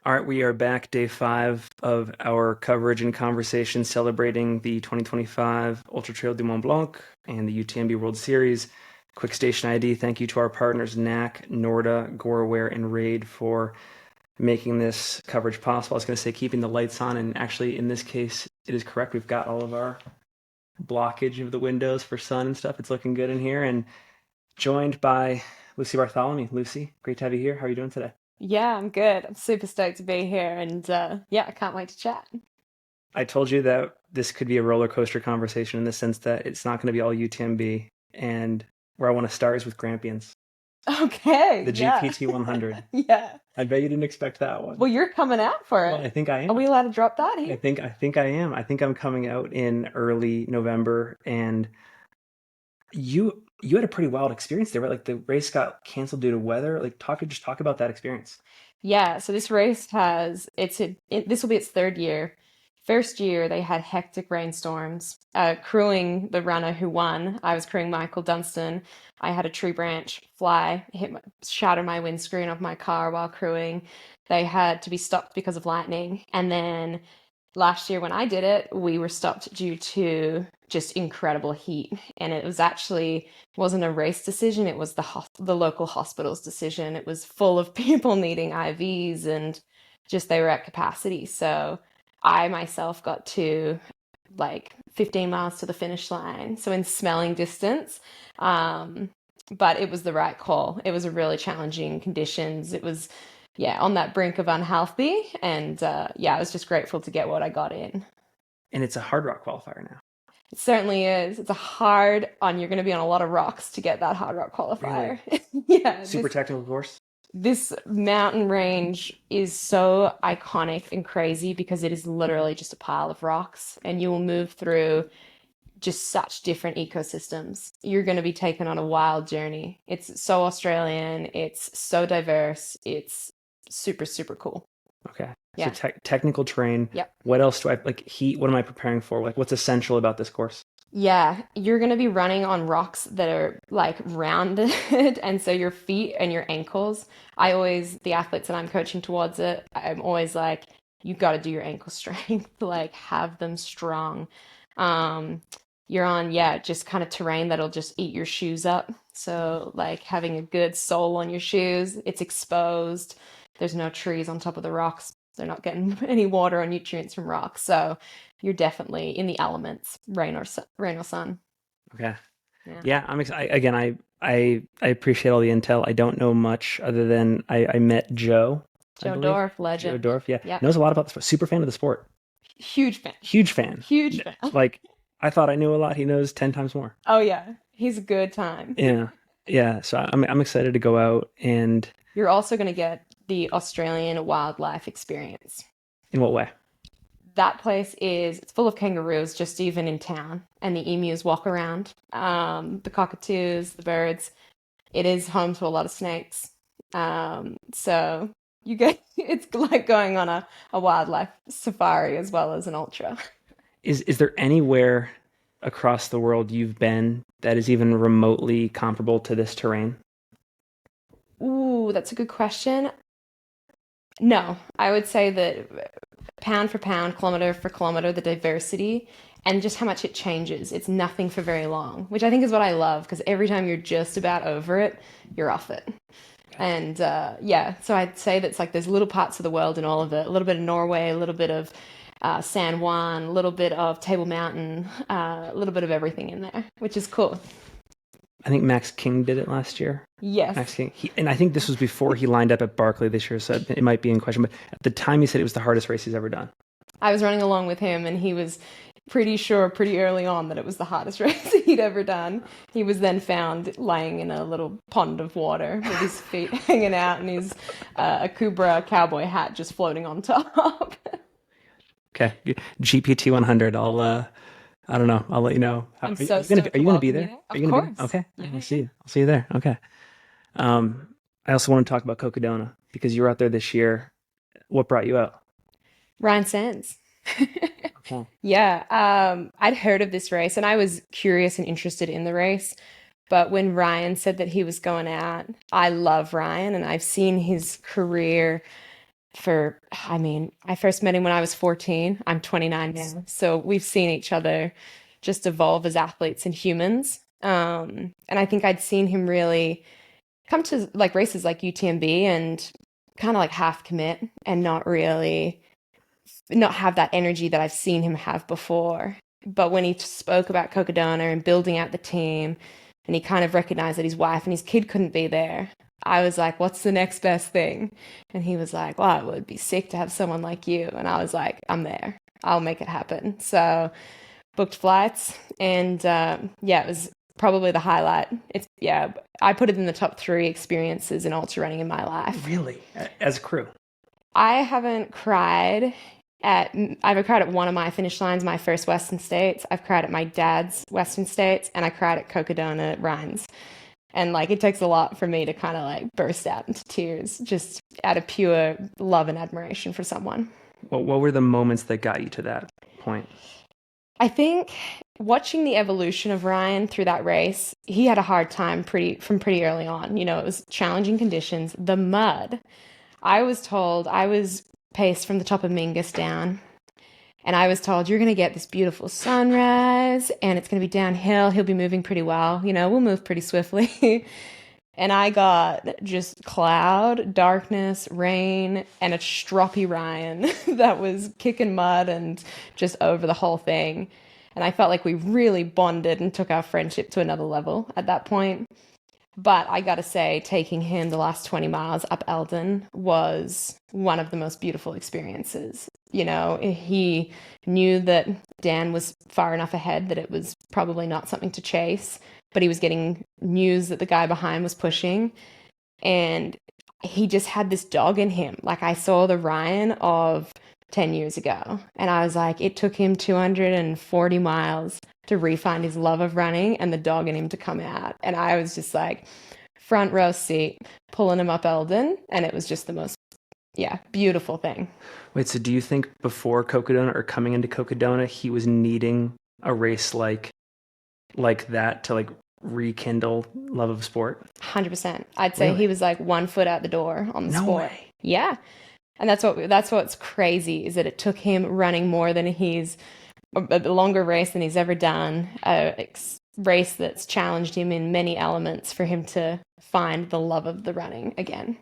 All right, we are back, day 5 of our coverage and conversation celebrating the 2025 Ultra Trail du Mont Blanc and the UTMB World Series. Quick station ID, thank you to our partners NAC, Norda, Goreware, and Raid for making this coverage possible. I was going to say keeping the lights on, and actually in this case, it is correct. We've got all of our blockage of the windows for sun and stuff. It's looking good in here, and joined by Lucy Bartholomew. Lucy, great to have you here. How are you doing today? Yeah, I'm good. I'm super stoked to be here and yeah, I can't wait to chat. I told you that this could be a roller coaster conversation in the sense that it's not going to be all UTMB. And where I want to start is with Grampians, Okay, the yeah. GPT 100. Yeah. I bet you didn't expect that one. Well, you're coming out for Well, it. I think I Are am. we allowed to drop that I here? think I think I am. I think I'm coming out in early November, and you had a pretty wild experience there, right? Like the race got canceled due to weather. Like talk about that experience. Yeah, so this race has this will be its third year. First year they had hectic rainstorms. Crewing the runner who won, I was crewing Michael Dunstan. I had a tree branch fly, shatter my windscreen of my car while crewing. They had to be stopped because of lightning. And then last year when I did it, we were stopped due to just incredible heat. And it was actually wasn't a race decision, it was the local hospital's decision. It was full of people needing IVs and just they were at capacity. So I myself got to like 15 miles to the finish line, so in smelling distance. Um, but it was the right call. It was a really challenging conditions. It was, yeah, on that brink of unhealthy. And yeah, I was just grateful to get what I got in. And it's a hard rock qualifier now. It certainly is. It's a hard on. You're going to be on a lot of rocks to get that hard rock Really? qualifier. Yeah, Super technical course. this mountain range is so iconic and crazy because it is literally just a pile of rocks, and you will move through just such different ecosystems. You're going to be taken on a wild journey. It's so Australian. It's so diverse. It's super, super cool. Okay. So Yeah. technical terrain. Yep. What else do I like heat? What am I preparing for? Like what's essential about this course? Yeah, you're going to be running on rocks that are like rounded. And so your feet and your ankles, the athletes that I'm coaching towards it, I'm always like, you got to do your ankle strength, like have them strong. Um, you're on, yeah, just kind of terrain that'll just eat your shoes up. So, like having a good sole on your shoes, it's exposed. There's no trees on top of the rocks. They're not getting any water or nutrients from rocks. So, you're definitely in the elements, rain or sun. Okay. Yeah. Yeah, I'm excited. Again, I appreciate all the intel. I don't know much other than I met Joe, I Joe believe. Dorf, Joe legend. Dorf, yeah. Yep. Knows a lot about the sport. Super fan of the sport. Huge fan. Huge fan. Huge fan. Like I thought I knew a lot. He knows 10 times more. Oh yeah, he's a good time. Yeah. Yeah. So I'm excited to go out and You're also going to get the Australian wildlife experience. in what way? That place is it's full of kangaroos just even in town, and the emus walk around. The cockatoos, the birds. It is home to a lot of snakes. So you get it's like going on a wildlife safari as well as an ultra. Is there anywhere across the world you've been that is even remotely comparable to this terrain? Ooh, that's a good question. No, I would say that pound for pound, kilometer for kilometer, the diversity and just how much it changes. It's nothing for very long, which I think is what I love because every time you're just about over it, you're off it. And yeah, so I'd say that's like there's little parts of the world in all of it. A little bit of Norway, a little bit of San Juan, a little bit of Table Mountain, a little bit of everything in there, which is cool. I think Max King did it last year. Max Yes. King, and I think this was before he lined up at Barkley this year, so it might be in question. But at the time, he said it was the hardest race he's ever done. I was running along with him, and he was pretty sure pretty early on that it was the hardest race he'd ever done. He was then found lying in a little pond of water with his feet hanging out and his a Kubra cowboy hat just floating on top. Okay, GPT 100. I don't know. I'll let you know. I'm Are so you gonna be, stoked are to you gonna be welcome you there? there. Are Of you gonna be there? course. Okay, Yeah, I'll yeah. see you. I'll see you there. Okay. I also want to talk about Cocodona because you were out there this year. What brought you out? Ryan Sands. Okay. Yeah, I'd heard of this race and I was curious and interested in the race. But when Ryan said that he was going out, I love Ryan and I've seen his career I first met him when I was 14. I'm 29 now. So we've seen each other just evolve as athletes and humans. And I think I'd seen him really come to like races like UTMB and kind of like half commit and not have that energy that I've seen him have before. But when he spoke about Cocodona and building out the team, and he kind of recognized that his wife and his kid couldn't be there, I was like, what's the next best thing? And he was like, well, it would be sick to have someone like you. And I was like, I'm there. I'll make it happen. So booked flights, and yeah, it was probably the highlight. I put it in the top 3 experiences in ultra running in my life. Really? As a crew? I haven't cried I've cried at one of my finish lines, my first Western States. I've cried at my dad's Western States, and I cried at Cocodona Rhines. And like it takes a lot for me to kind of like burst out into tears just out of pure love and admiration for someone. What were the moments that got you to that point? I think watching the evolution of Ryan through that race, he had a hard time pretty early on. You know, it was challenging conditions, the mud. I was told I was paced from the top of Mingus down, and I was told you're going to get this beautiful sunrise and it's going to be downhill. He'll be moving pretty well. You know, we'll move pretty swiftly. And I got just cloud, darkness, rain, and a stroppy Ryan that was kicking mud and just over the whole thing. And I felt like we really bonded and took our friendship to another level at that point. But I gotta say, taking him the last 20 miles up Eldon was one of the most beautiful experiences. You know, he knew that Dan was far enough ahead that it was probably not something to chase, but he was getting news that the guy behind was pushing. And he just had this dog in him. Like I saw the Ryan of 10 years ago, and I was like, it took him 240 miles to re-find his love of running and the dog in him to come out. And I was just like front row seat, pulling him up Eldon, and it was just the most, beautiful thing. Wait, so do you think before Cocodona or coming into Cocodona, he was needing a race like that to like rekindle love of sport? 100%. I'd say Really? he was like 1 foot out the door on the No sport. way. Yeah. And that's what's crazy is that it took him running more than a longer race than he's ever done, a race that's challenged him in many elements for him to find the love of the running again.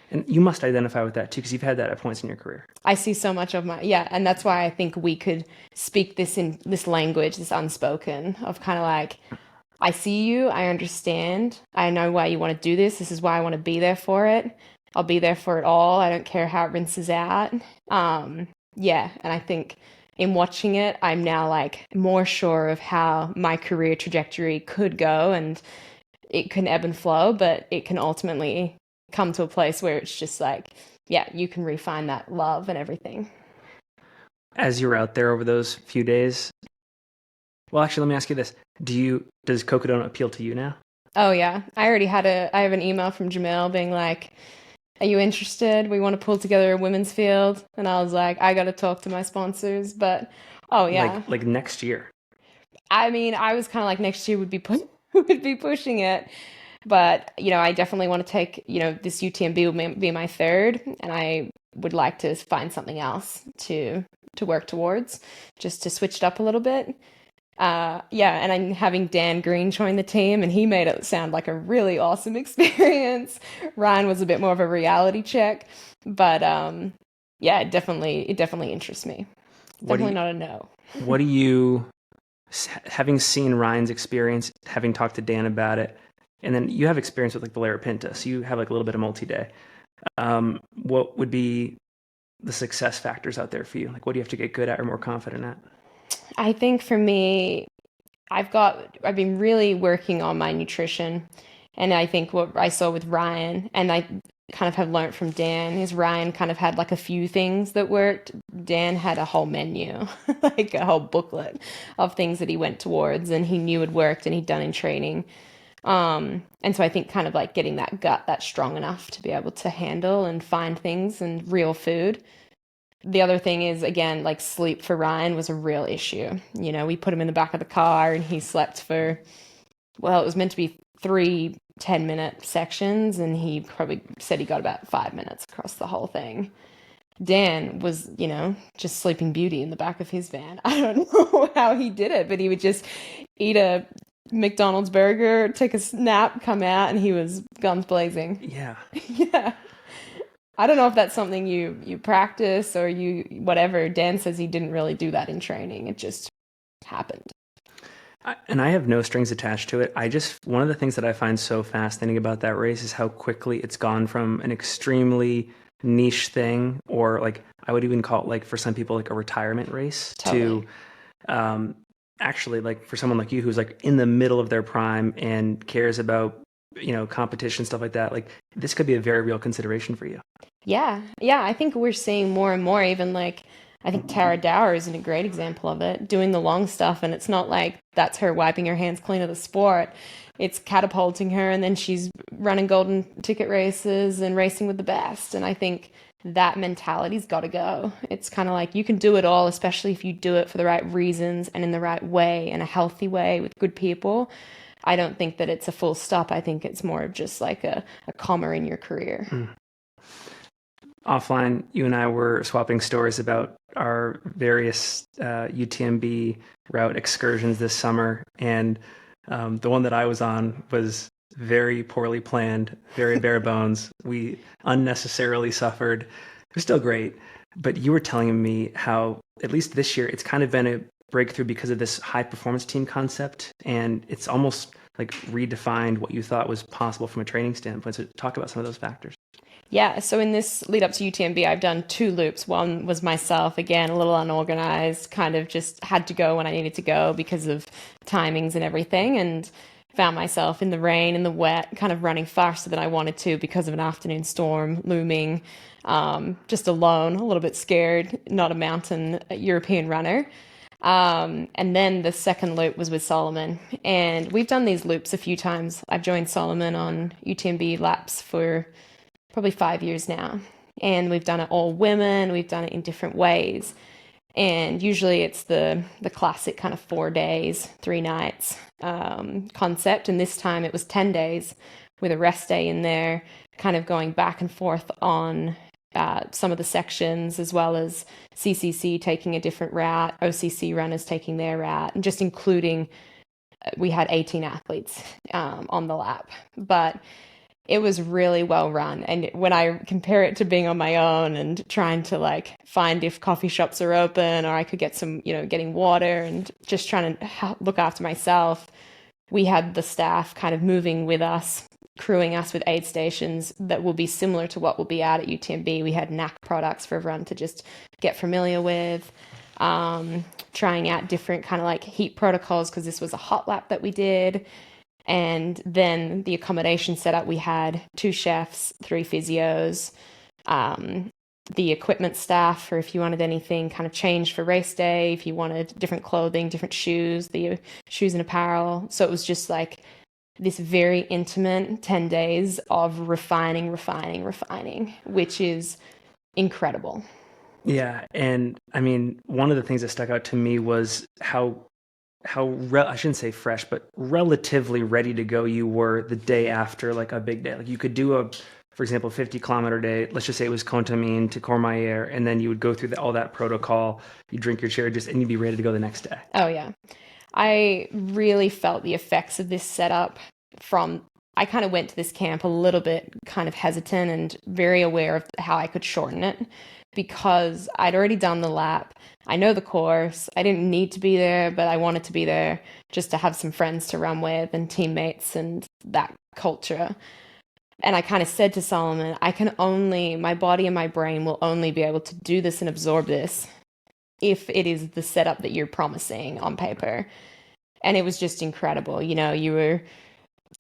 And you must identify with that too, because you've had that at points in your career. I see so much of and that's why I think we could speak this in this language, this unspoken of kind of like, I see you, I understand, I know why you want to do this. This is why I want to be there for it. I'll be there for it all. I don't care how it rinses out. And I think in watching it, I'm now like more sure of how my career trajectory could go, and it can ebb and flow, but it can ultimately come to a place where it's just like, you can refine that love and everything. As you were out there over those few days, well, actually, let me ask you this. Does Cocodona appeal to you now? Oh yeah. I have an email from Jamil being like, are you interested? We want to pull together a women's field. And I was like, I got to talk to my sponsors, but oh yeah. Like next year. I mean, I was kind of like next year would be pushing it. But, you know, I definitely want to take, this UTMB will be my 3rd, and I would like to find something else to work towards, just to switch it up a little bit. And I'm having Dan Green join the team, and he made it sound like a really awesome experience. Ryan was a bit more of a reality check, but it definitely interests me. Definitely not a no. What do you, having seen Ryan's experience, having talked to Dan about it, and then you have experience with like Valera Pinta, so you have like a little bit of multi-day. What would be the success factors out there for you? Like, what do you have to get good at or more confident at? I think for me, I've been really working on my nutrition. And I think what I saw with Ryan, and I kind of have learned from Dan, is Ryan kind of had like a few things that worked. Dan had a whole menu, like a whole booklet of things that he went towards and he knew had worked and he'd done in training. And so I think kind of like getting that gut that's strong enough to be able to handle and find things and real food. The other thing is, again, like sleep for Ryan was a real issue. You know, we put him in the back of the car and he slept for, well, it was meant to be 3 10-minute sections, and he probably said he got about 5 minutes across the whole thing. Dan was, just Sleeping Beauty in the back of his van. I don't know how he did it, but he would just eat a McDonald's burger, take a nap, come out, and he was guns blazing. Yeah. Yeah. I don't know if that's something you practice or you whatever. Dan says he didn't really do that in training. It just happened. And I have no strings attached to it. One of the things that I find so fascinating about that race is how quickly it's gone from an extremely niche thing, or like I would even call it, like, for some people, like a retirement race, Totally. to actually, like, for someone like you who's like in the middle of their prime and cares about, competition, stuff like that. Like, this could be a very real consideration for you. Yeah. Yeah, I think we're seeing more and more, even like I think Tara Dower isn't a great example of it, doing the long stuff, and it's not like that's her wiping her hands clean of the sport. It's catapulting her, and then she's running golden ticket races and racing with the best. And I think that mentality's got to go. It's kind of like you can do it all, especially if you do it for the right reasons and in the right way and a healthy way with good people. I don't think that it's a full stop. I think it's more of just like a comma in your career. Offline, you and I were swapping stories about our various UTMB route excursions this summer, and the one that I was on was very poorly planned, very bare bones. We unnecessarily suffered. It was still great, but you were telling me how, at least this year, it's kind of been a breakthrough because of this high performance team concept, and it's almost like redefined what you thought was possible from a training standpoint. So talk about some of those factors. Yeah, so in this lead up to UTMB, I've done two loops. One was myself, again, a little unorganized, kind of just had to go when I needed to go because of timings and everything, and found myself in the rain, in the wet, kind of running faster than I wanted to because of an afternoon storm looming, just alone, a little bit scared, not a mountain European runner. And then the second loop was with Salomon. And we've done these loops a few times. I've joined Salomon on UTMB laps for probably 5 years now. And we've done it all women, we've done it in different ways. And usually it's the classic kind of 4 days, 3 nights concept. And this time it was 10 days with a rest day in there, kind of going back and forth on some of the sections, as well as CCC taking a different route, OCC runners taking their route, and just including, we had 18 athletes on the lap. But it was really well run. And when I compare it to being on my own and trying to like find if coffee shops are open or I could get some, getting water and just trying to look after myself, we had the staff kind of moving with us, crewing us with aid stations that will be similar to what will be out at UTMB. We had NAC products for everyone to just get familiar with, trying out different kind of like heat protocols because this was a hot lap that we did. And then the accommodation setup, we had 2 chefs, 3 physios, the equipment staff for if you wanted anything kind of changed for race day, if you wanted different clothing, different shoes, the shoes and apparel. So it was just like this very intimate 10 days of refining, which is incredible. Yeah, and I mean, one of the things that stuck out to me was how I shouldn't say fresh, but relatively ready to go you were the day after like a big day. Like you could do for example, 50-kilometer day. Let's just say it was Contamine to Courmayeur, and then you would go through all that protocol. You drink your cherry juice, and you'd be ready to go the next day. Oh yeah, I really felt the effects of this setup I kind of went to this camp a little bit kind of hesitant and very aware of how I could shorten it because I'd already done the lap. I know the course. I didn't need to be there, but I wanted to be there just to have some friends to run with and teammates and that culture. And I kind of said to Solomon, my body and my brain will only be able to do this and absorb this if it is the setup that you're promising on paper. And it was just incredible. You were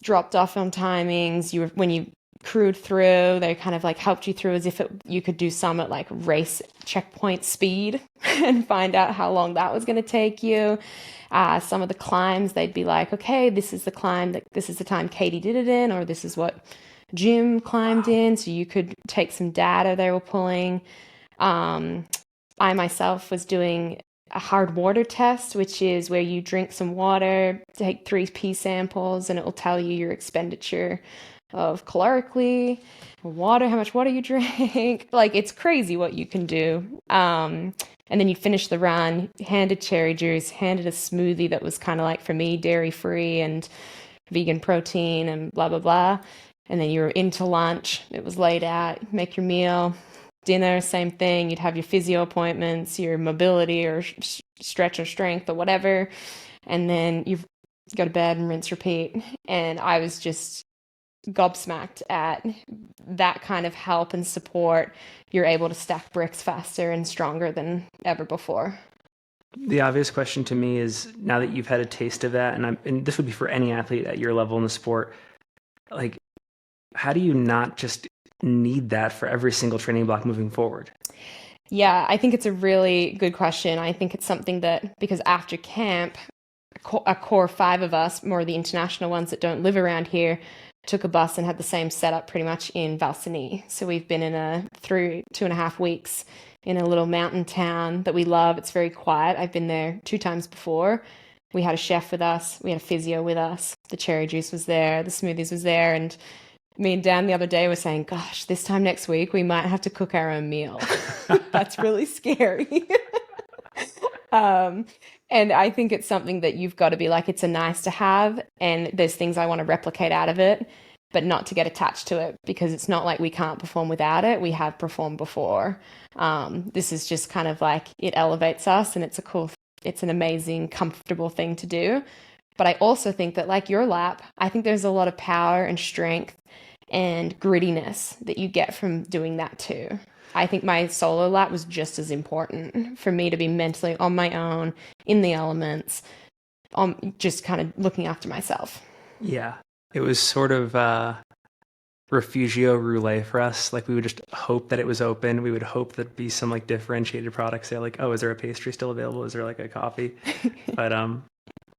dropped off on timings. When you crewed through, they kind of like helped you through as if you could do some at like race checkpoint speed and find out how long that was going to take you. Some of the climbs, they'd be like, okay, this is the climb, this is the time Katie did it in, or this is what Jim climbed in. So you could take some data they were pulling. I myself was doing a hard water test, which is where you drink some water, take 3 pee samples, and it will tell you your expenditure of calorically, water, how much water you drink. Like, it's crazy what you can do. And then you'd finish the run, handed cherry juice, handed a smoothie that was kind of like, for me, dairy free and vegan protein and blah, blah, blah. And then you were into lunch. It was laid out, make your meal. Dinner, same thing. You'd have your physio appointments, your mobility or stretch or strength or whatever. And then you go to bed and rinse, repeat. And I was just gobsmacked at that kind of help and support. You're able to stack bricks faster and stronger than ever before. The obvious question to me is, now that you've had a taste of that, and this would be for any athlete at your level in the sport, like, how do you not just need that for every single training block moving forward? Yeah, I think it's a really good question. I think it's something that, because after camp, a core 5 of us, more the international ones that don't live around here, took a bus and had the same setup pretty much in Valseny. So we've been through 2.5 weeks in a little mountain town that we love. It's very quiet. I've been there 2 times before. We had a chef with us. We had a physio with us. The cherry juice was there. The smoothies was there. And me and Dan the other day were saying, gosh, this time next week, we might have to cook our own meal. That's really scary. And I think it's something that you've got to be like, it's a nice to have. And there's things I want to replicate out of it, but not to get attached to it, because it's not like we can't perform without it. We have performed before. This is just kind of like, it elevates us, and it's an amazing, comfortable thing to do. But I also think that, like your lap, I think there's a lot of power and strength and grittiness that you get from doing that too. I think my solo lap was just as important for me to be mentally on my own, in the elements, just kind of looking after myself. Yeah, it was sort of refugio roulette for us. Like, we would just hope that it was open. We would hope there'd be some like differentiated products there, like, oh, is there a pastry still available? Is there like a coffee? But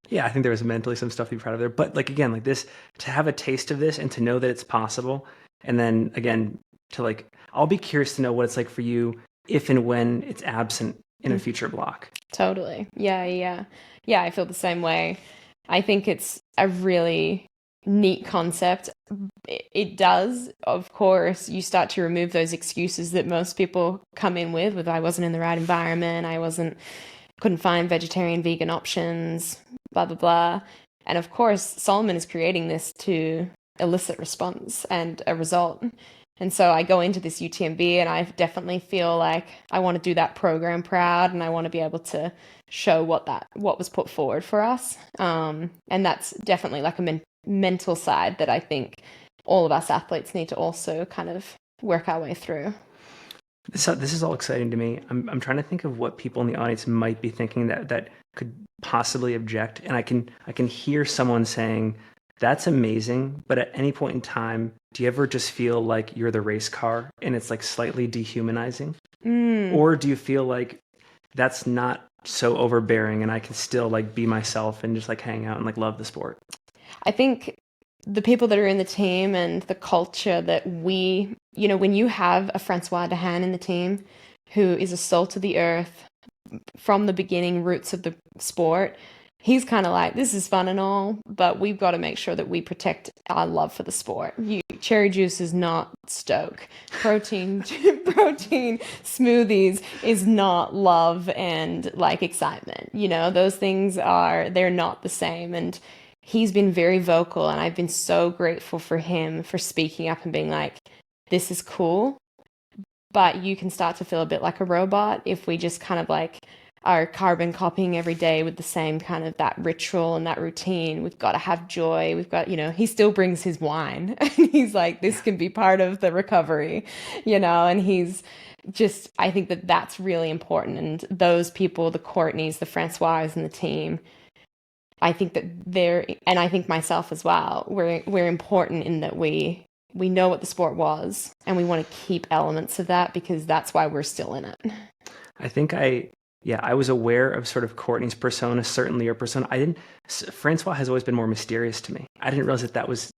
yeah, I think there was mentally some stuff to be proud of there. But like, again, like this, to have a taste of this and to know that it's possible, and then again, to like, I'll be curious to know what it's like for you if and when it's absent in a future block. Totally. Yeah. I feel the same way. I think it's a really neat concept. It does, of course, you start to remove those excuses that most people come in with I wasn't in the right environment, couldn't find vegetarian, vegan options, blah, blah, blah. And of course, Salomon is creating this to elicit response and a result. And so I go into this UTMB and I definitely feel like I want to do that program proud, and I want to be able to show what was put forward for us. And that's definitely like a mental side that I think all of us athletes need to also kind of work our way through. This is all exciting to me. I'm trying to think of what people in the audience might be thinking that could possibly object. And I can hear someone saying, that's amazing, but at any point in time, do you ever just feel like you're the race car and it's like slightly dehumanizing? Or do you feel like that's not so overbearing and I can still like be myself and just like hang out and like love the sport? I think the people that are in the team and the culture that when you have a Francois Dehaene in the team who is a soul to the earth from the beginning, roots of the sport, he's kind of like, this is fun and all, but we've got to make sure that we protect our love for the sport. Cherry juice is not stoke. Protein smoothies is not love and like excitement. Those things they're not the same. And he's been very vocal, and I've been so grateful for him for speaking up and being like, this is cool, but you can start to feel a bit like a robot if we just kind of like are carbon copying every day with the same kind of that ritual and that routine. We've got to have joy. We've got, he still brings his wine and he's like, this can be part of the recovery, and he's just, I think that that's really important. And those people, the Courtneys, the Francois and the team, I think that and I think myself as well, we're important in that we know what the sport was and we want to keep elements of that because that's why we're still in it. I think I was aware of sort of Courtney's persona, certainly your persona. Francois has always been more mysterious to me. I didn't realize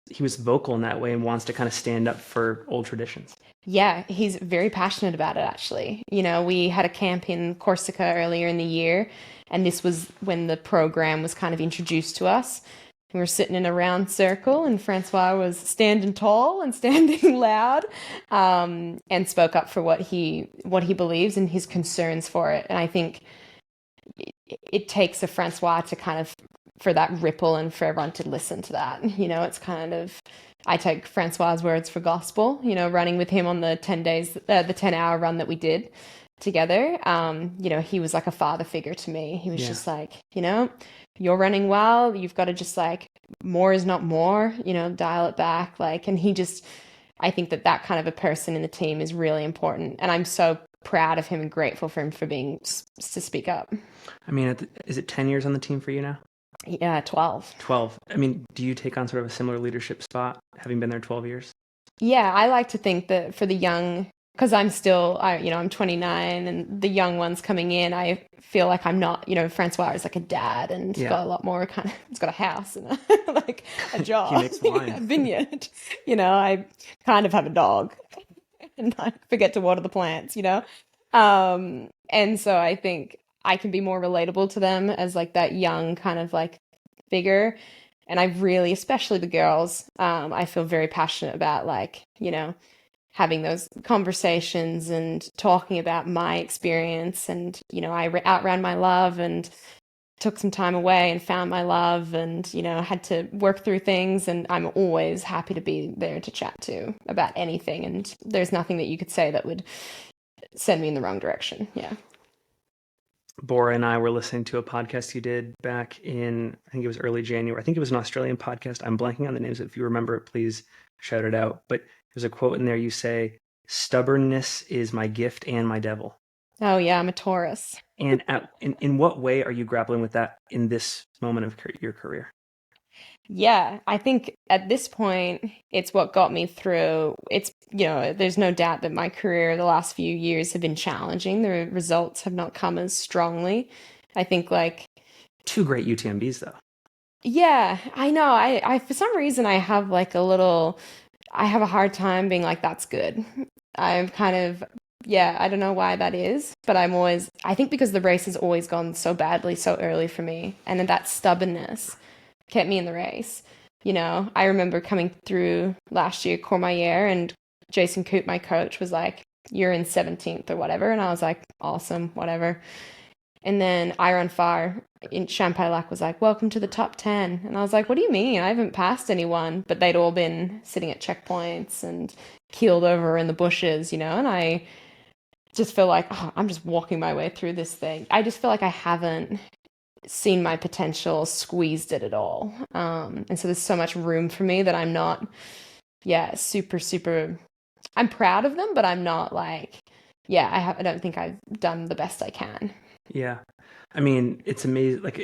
he was vocal in that way and wants to kind of stand up for old traditions. Yeah, he's very passionate about it, actually. We had a camp in Corsica earlier in the year, and this was when the program was kind of introduced to us. We were sitting in a round circle, and Francois was standing tall and standing loud, and spoke up for what he believes and his concerns for it. And I think it takes a Francois to kind of for that ripple and for everyone to listen to that. It's kind of I take Francois's words for gospel. Running with him on the 10 days, the 10-hour run that we did together. He was like a father figure to me. He was just like, you're running well. You've got to just like more is not more. Dial it back. I think that kind of a person in the team is really important, and I'm so proud of him and grateful for him for being to speak up. I mean, is it 10 years on the team for you now? Yeah, 12. 12. I mean, do you take on sort of a similar leadership spot, having been there 12 years? Yeah, I like to think that for the young, because I'm 29, and the young ones coming in, I feel like I'm not, Francois is like a dad and got a lot more he's got a house and like a job, He makes wine. a vineyard. I kind of have a dog and I forget to water the plants. And so I think I can be more relatable to them as like that young kind of like figure. And I really, especially the girls, I feel very passionate about like, having those conversations and talking about my experience. And, I outran my love and took some time away and found my love and, had to work through things. And I'm always happy to be there to chat to about anything. And there's nothing that you could say that would send me in the wrong direction. Yeah. Bora and I were listening to a podcast you did back in, I think it was early January. I think it was an Australian podcast. I'm blanking on the names. If you remember it, please shout it out. But there's a quote in there. You say, "Stubbornness is my gift and my devil." Oh yeah, I'm a Taurus. And in what way are you grappling with that in this moment of your career? Yeah, I think at this point, it's what got me through. There's no doubt that my career the last few years have been challenging. The results have not come as strongly. I think like 2 great UTMBs though. Yeah, I know. I for some reason I have a hard time being like, that's good. I'm kind of, yeah, I don't know why that is, but I think because the race has always gone so badly so early for me, and then that stubbornness kept me in the race. I remember coming through last year, Courmayeur, and Jason Coop, my coach, was like, you're in 17th or whatever. And I was like, awesome, whatever. And then Iron Fire in Champagne was like, welcome to the top 10. And I was like, what do you mean? I haven't passed anyone. But they'd all been sitting at checkpoints and keeled over in the bushes, and I just feel like, I'm just walking my way through this thing. I just feel like I haven't seen my potential, squeezed it at all. And so there's so much room for me that I'm not, super, super, I'm proud of them, but I'm not like, I don't think I've done the best I can. Yeah. I mean, it's amazing. Like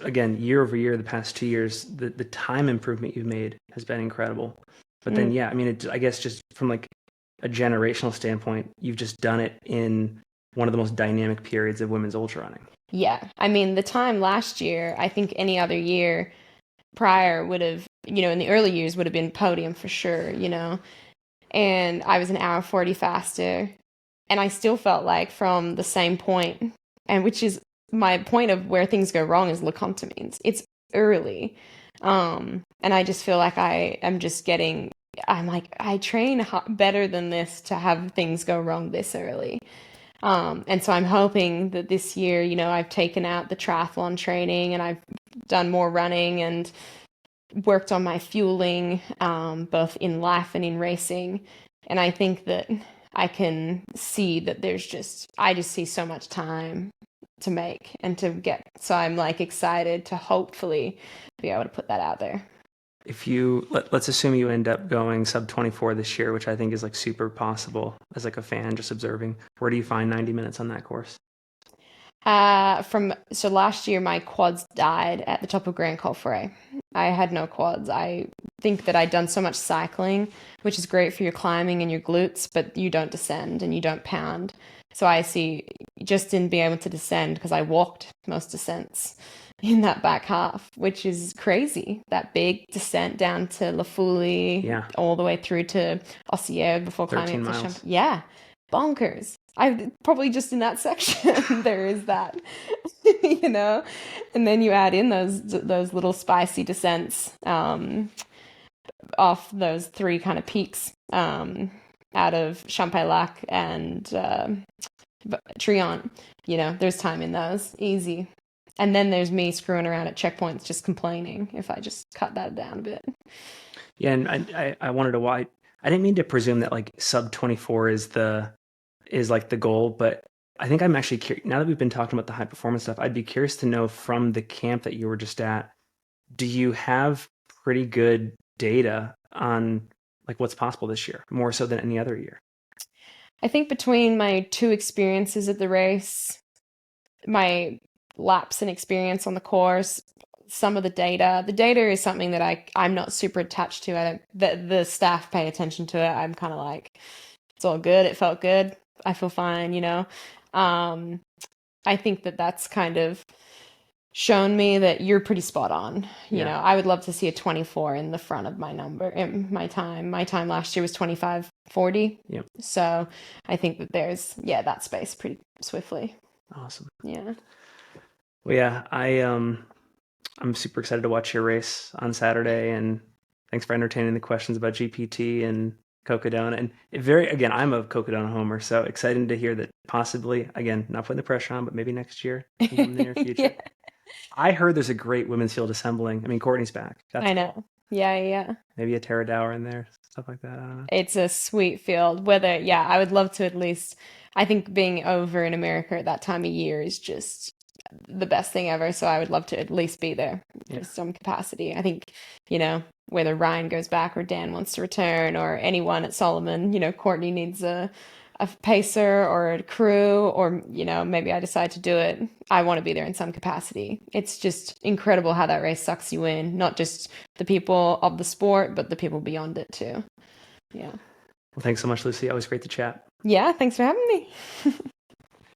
again, year over year, the past 2 years, the time improvement you've made has been incredible. But then, I mean, I guess just from like a generational standpoint, you've just done it in one of the most dynamic periods of women's ultra running. Yeah. I mean, the time last year, I think any other year prior would have, in the early years would have been podium for sure, and I was an hour 40 faster. And I still felt like from the same point, and which is my point of where things go wrong is Lecomptomines. It's early. And I just feel like I'm like, I train better than this to have things go wrong this early. And so I'm hoping that this year, I've taken out the triathlon training and I've done more running and worked on my fueling, both in life and in racing. And I think that I can see that I just see so much time to make and to get. So I'm like excited to hopefully be able to put that out there. If let's assume you end up going sub 24 this year, which I think is like super possible as like a fan just observing, where do you find 90 minutes on that course? So last year my quads died at the top of Grand Col Ferret. I had no quads. I think that I'd done so much cycling, which is great for your climbing and your glutes, but you don't descend and you don't pound. So I see just in being able to descend, because I walked most descents in that back half, which is crazy. That big descent down to La Foulée, all the way through to Ossier before climbing to Chamonix. Yeah, bonkers. I probably just in that section there is that, you know, and then you add in those little spicy descents off those three kind of peaks out of Champaillac and Triant. You know, there's time in those, easy. And then there's me screwing around at checkpoints, just complaining if I just cut that down a bit. Yeah, and I wanted to why I didn't mean to presume that like sub 24 is like the goal, but I think I'm actually curious now that we've been talking about the high performance stuff. I'd be curious to know from the camp that you were just at, do you have pretty good data on like what's possible this year, more so than any other year? I think between my two experiences at the race, my laps and experience on the course, some of the data is something that I'm not super attached to. I don't the staff pay attention to it. I'm kind of like, it's all good. It felt good. I feel fine, you know. Um, I think that that's kind of shown me that you're pretty spot on. You know, Yeah. I would love to see a 24 in the front of my number in my time. My time last year was 25:40. Yep. So I think that there's, yeah, that space pretty swiftly. Awesome. Yeah. Well, yeah, I'm super excited to watch your race on Saturday, and thanks for entertaining the questions about GPT and Cocodona. And again, I'm a Cocodona homer, so excited to hear that possibly, again, not putting the pressure on, but maybe next year in the near Yeah, future. I heard there's a great women's field assembling. I mean, Courtney's back. That's I cool. know. Yeah, yeah. Maybe a Tara Dower in there, stuff like that. I don't know. It's a sweet field. Whether, yeah, I would love to at least, I think being over in America at that time of year is just the best thing ever. So I would love to at least be there Yeah. for some capacity. I think, you know, whether Ryan goes back or Dan wants to return or anyone at Salomon, you know, Courtney needs a pacer or a crew, or, you know, maybe I decide to do it. I want to be there in some capacity. It's just incredible how that race sucks you in, not just the people of the sport, but the people beyond it too. Yeah. Well, thanks so much, Lucy. Always great to chat. Yeah, thanks for having me.